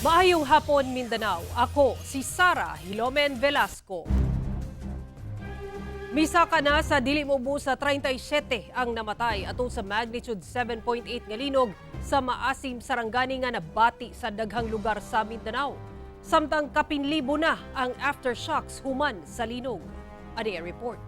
Maayong hapon, Mindanao. Ako si Sara Hilomen Velasco. Misa ka na sa dili mobo sa 37 ang namatay ato sa magnitude 7.8 nga linog sa maasim sarangani nga nabati sa daghang lugar sa Mindanao. Samtang kapinlibo na ang aftershocks human sa linog. Ani ang report.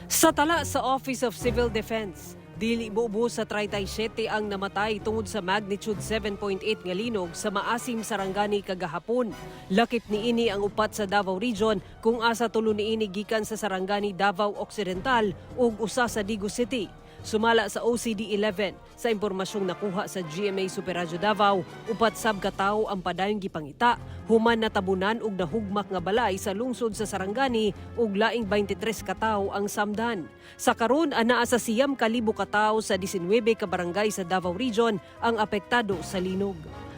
Sa tala sa Office of Civil Defense, dili bubo sa 37 ang namatay tungod sa magnitude 7.8 nga linog sa maasim sarangani kagahapon. Lakip niini ang upat sa Davao Region kung asa tulo niini gikan sa sarangani Davao Occidental ug usa sa Digo City. Sumala sa OCD-11 sa impormasyong nakuha sa GMA Superradyo Davao, upat sab ka tawo ang padayong gipangita, human natabunan og nahugmak nga balay sa lungsod sa Sarangani ug laing 23 ka tawo ang samdan. Sa karon anaa sa 9,000 ka tawo sa 19 ka barangay sa Davao Region ang apektado sa linog.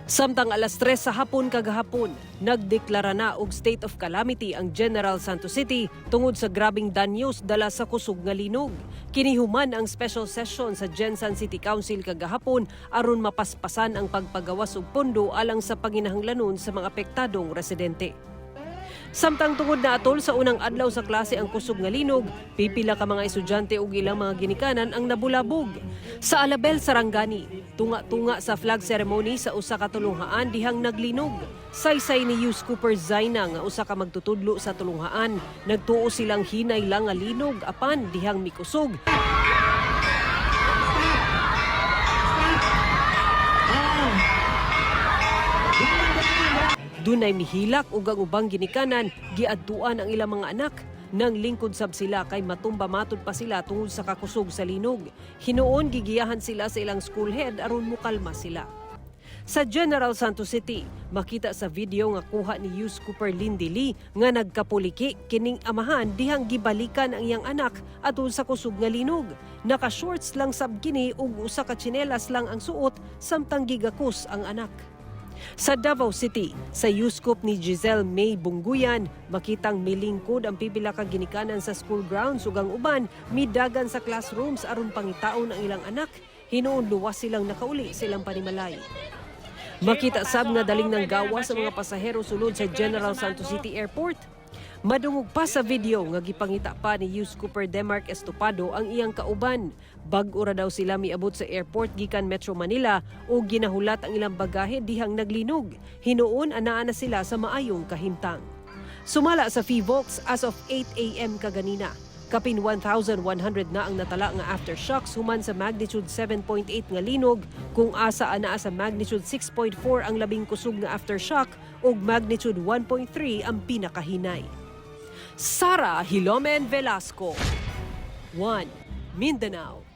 Samtang alas 3 sa hapon kagahapon, nagdeklara na og state of calamity ang General Santos City tungod sa grabing danyos dala sa kusog nga linog. Kinihuman ang special session sa Gensan City Council kagahapon aron mapaspasan ang pagpagawas og pondo alang sa panginahanglanon sa mga apektadong residente. Samtang tungod na atol sa unang adlaw sa klase ang kusog nga linog, pipila ka mga estudyante ug ilang mga ginikanan ang nabulabog. Sa Alabel, Sarangani, tunga-tunga sa flag ceremony sa usa ka tulunghaan dihang naglinog. Saysay ni Yus Cooper Zaina nga usa ka magtutudlo sa tulunghaan, nagtuo silang hinay lang nga linog apan dihang mikusog. Dunay mihilak ug ang ubang ginikanan giadtuan ang ilang mga anak. Nang lingkod sab sila kay matumba matod pa sila tungod sa kakusog sa linog. Hinuon gigiyahan sila sa ilang school head aron mukalma sila. Sa General Santos City, makita sa video nga kuha ni Yus Cooper Lindili nga nagkapuliki kining amahan dihang gibalikan ang iyang anak atol sa kusog nga linog. Naka-shorts lang sab kini ug usa ka tsinelas lang ang suot samtang gigakus ang anak. Sa Davao City, sa Yuskop ni Giselle May Bungguyan, makitang milingkod ang pipila ka ginikanan sa school grounds ug ang uban midagan sa classrooms aron pangitaon ang ilang anak. Hinuon luwas silang nakauli silang panimalay. Makita sab nga daling nang gawa sa mga pasahero sulod sa General Santos City Airport. Madungog pa sa video nga gipangita pa ni Yus Cooper Demarc Estopado ang iyang kauban. Bag-o ra daw sila miabot sa airport gikan Metro Manila o ginahulat ang ilang bagahe dihang naglinog. Hinuon anaa na sila sa maayong kahimtang. Sumala sa FIVOX as of 8 a.m. kaganina. Kapin 1,100 na ang natala nga aftershocks human sa magnitude 7.8 nga linog kung asa anaa sa magnitude 6.4 ang labing kusog nga aftershock ug magnitude 1.3 ang pinakahinay. Sara Hilomen Velasco, 1 Mindanao.